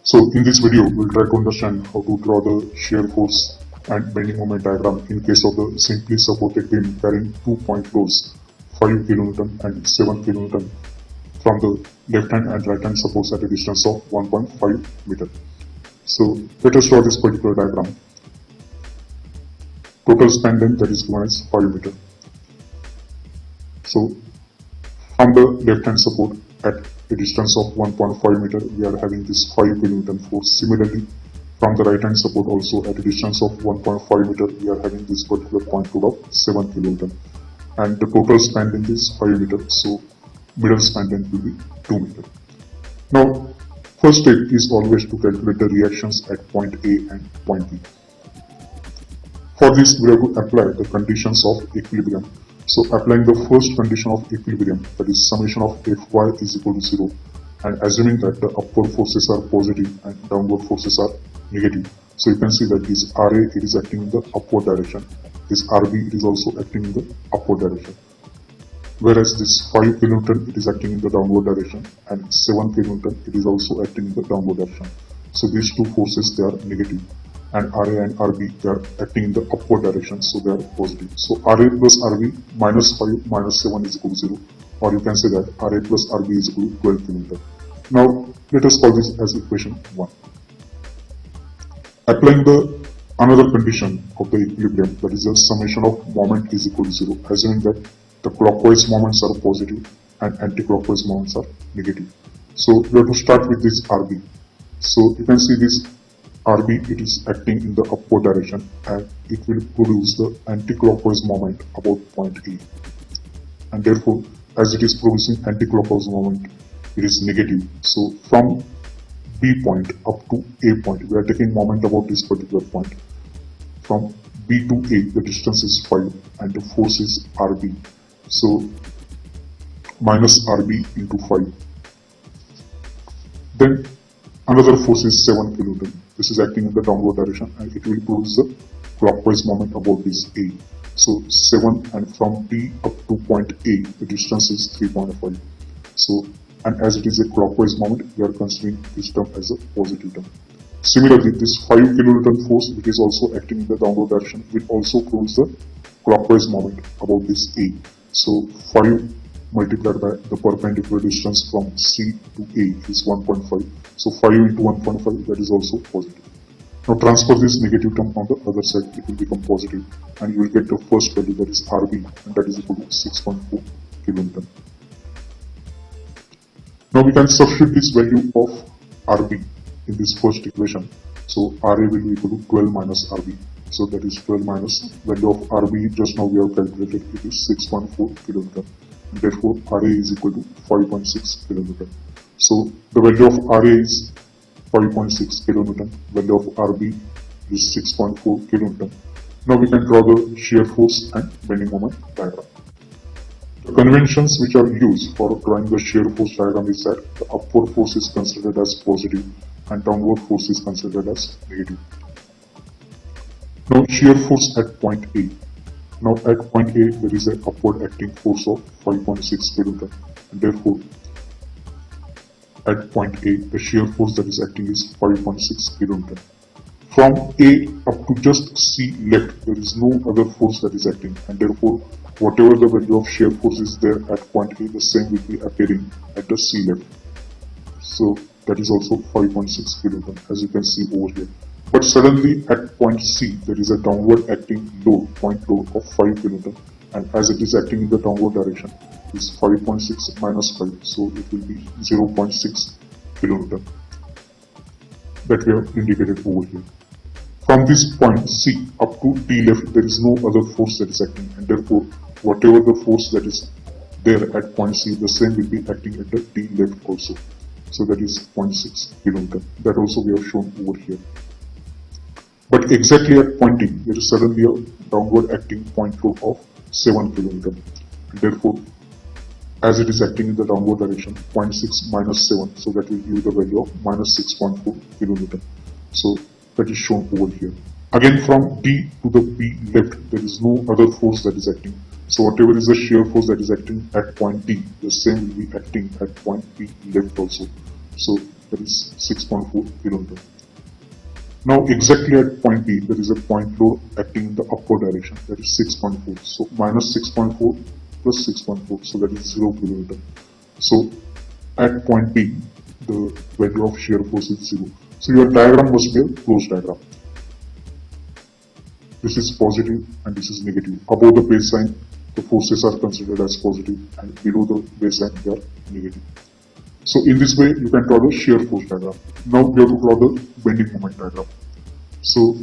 So in this video, we'll try to understand how to draw the shear force and bending moment diagram in case of the simply supported beam carrying 2-point loads 5 kN and 7 kN from the left hand and right hand supports at a distance of 1.5 meter. So let us draw this particular diagram. Total span length that is given as 5 meter. So from the left hand support at a distance of 1.5 meter, we are having this 5 kN force. Similarly, from the right hand support also at a distance of 1.5 meter, we are having this particular point load of 7 kN. And the total span length is 5 meter, so middle span length will be 2 meter. Now, first step is always to calculate the reactions at point A and point B. For this, we have to apply the conditions of equilibrium. So applying the first condition of equilibrium, that is summation of Fy is equal to 0, and assuming that the upward forces are positive and downward forces are negative. So you can see that this Ra, it is acting in the upward direction. This Rb, it is also acting in the upward direction. Whereas this 5 kN, it is acting in the downward direction, and 7 kN, it is also acting in the downward direction. So these two forces, they are negative. And Ra and Rb, they are acting in the upward direction, so they are positive. So Ra plus Rb minus 5 minus 7 is equal to 0, or you can say that Ra plus Rb is equal to 12 kN. Now let us call this as equation 1. Applying the another condition of the equilibrium, that is the summation of moment is equal to 0, assuming that the clockwise moments are positive and anti-clockwise moments are negative. So we have to start with this Rb. So you can see this Rb, it is acting in the upward direction and it will produce the anti-clockwise moment about point A. And therefore, as it is producing anti-clockwise moment, it is negative. So from B point up to A point, we are taking moment about this particular point. From B to A, the distance is 5 and the force is Rb. So minus Rb into 5. Then another force is 7 kN. This is acting in the downward direction and it will produce the clockwise moment about this A. So 7, and from B up to point A, the distance is 3.5. So, and as it is a clockwise moment, we are considering this term as a positive term. Similarly, this 5 kN force, which is also acting in the downward direction, will also produce the clockwise moment about this A. So 5 multiplied by the perpendicular distance from C to A is 1.5. So 5 into 1.5, that is also positive. Now transfer this negative term on the other side, it will become positive and you will get the first value, that is Rb, and that is equal to 6.4 kN. Now we can substitute this value of Rb in this first equation. So Ra will be equal to 12 minus Rb. So that is 12 minus value of Rb, just now we have calculated, it is 6.4 kN. Therefore, Ra is equal to 5.6 kN. So the value of Ra is 5.6 kN, value of Rb is 6.4 kN. Now we can draw the shear force and bending moment diagram. The conventions which are used for drawing the shear force diagram is that the upward force is considered as positive and downward force is considered as negative. Now shear force at point A. Now at point A, there is an upward acting force of 5.6 kN, and therefore at point A, the shear force that is acting is 5.6 kN. From A up to just C left, there is no other force that is acting, and therefore whatever the value of shear force is there at point A, the same will be appearing at the C left. So that is also 5.6 kN, as you can see over here. But suddenly at point C, there is a downward acting load, point load of 5 kN, and as it is acting in the downward direction, is 5.6 minus 5, so it will be 0.6 kN that we have indicated over here. From this point C up to D left, there is no other force that is acting, and therefore whatever the force that is there at point C, the same will be acting at the D left also. So that is 0.6 kN. That also we have shown over here. But exactly at point D, there is suddenly a downward acting point load of 7 kN. And therefore, as it is acting in the downward direction, 0.6 minus 7, so that will give the value of minus 6.4 kN. So that is shown over here. Again, from D to the B left, there is no other force that is acting. So whatever is the shear force that is acting at point D, the same will be acting at point B left also. So that is 6.4 kilonewton. Now exactly at point B, there is a point load acting in the upward direction, that is 6.4. So minus 6.4 plus 6.4, so that is 0 kilonewton. So at point B, the value of shear force is 0. So your diagram must be a closed diagram. This is positive and this is negative. Above the baseline, the forces are considered as positive, and below the baseline, they are negative. So in this way, you can draw the shear force diagram. Now we have to draw the bending moment diagram. So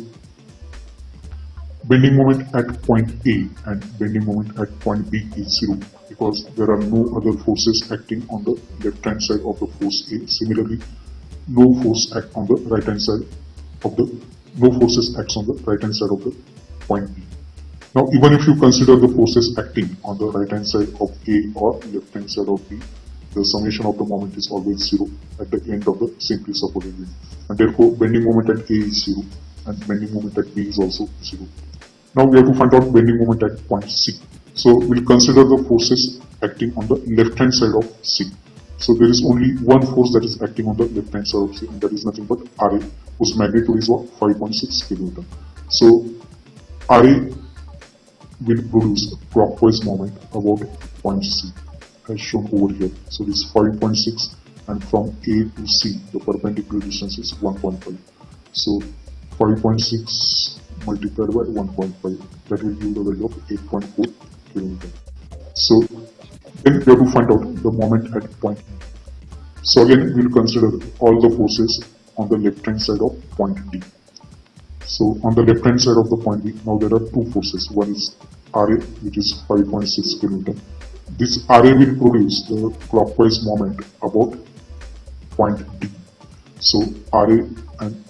bending moment at point A and bending moment at point B is 0 because there are no other forces acting on the left hand side of the force A. Similarly, no forces acts on the right hand side of the point B. Now even if you consider the forces acting on the right hand side of A or left hand side of B, the summation of the moment is always 0 at the end of the simply supported wing, and therefore bending moment at A is 0 and bending moment at B is also 0. Now we have to find out bending moment at point C. So we'll consider the forces acting on the left hand side of C. So there is only one force that is acting on the left hand side of C, and that is nothing but Ra, whose magnitude is what? 5.6 kilonewton. So Ra will produce a clockwise moment about point C, as shown over here. So this is 5.6, and from A to C, the perpendicular distance is 1.5. So 5.6 multiplied by 1.5, that will give the value of 8.4 kilonewton. So then we have to find out the moment at point D. So again, we will consider all the forces on the left hand side of point D. So on the left hand side of the point D, now there are two forces. One is Ra, which is 5.6 kilonewton. This Ra will produce the clockwise moment about point D. So Ra and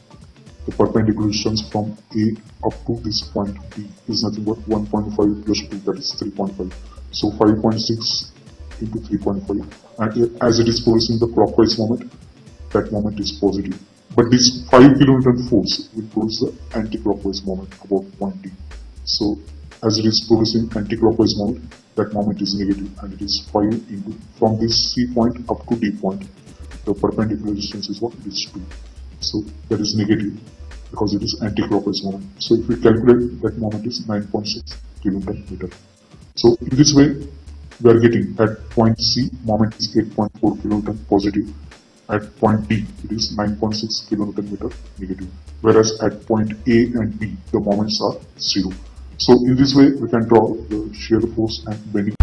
the perpendicular distance from A up to this point D is nothing but 1.5 plus 2, that is 3.5. So 5.6 into 3.5, and as it is producing the clockwise moment, that moment is positive. But this 5 kilonewton force will produce the anti-clockwise moment about point D. So as it is producing anti-clockwise moment, that moment is negative, and it is 5 into, from this C point up to D point, the perpendicular distance is what? It is 2. So that is negative because it is anti-clockwise moment. So if we calculate, that moment is 9.6 kilonewton meter. So in this way, we are getting at point C, moment is 8.4 kilonewton positive. At point D, it is 9.6 kilonewton meter negative. Whereas at point A and B, the moments are 0. So in this way, we can draw the shear force and bending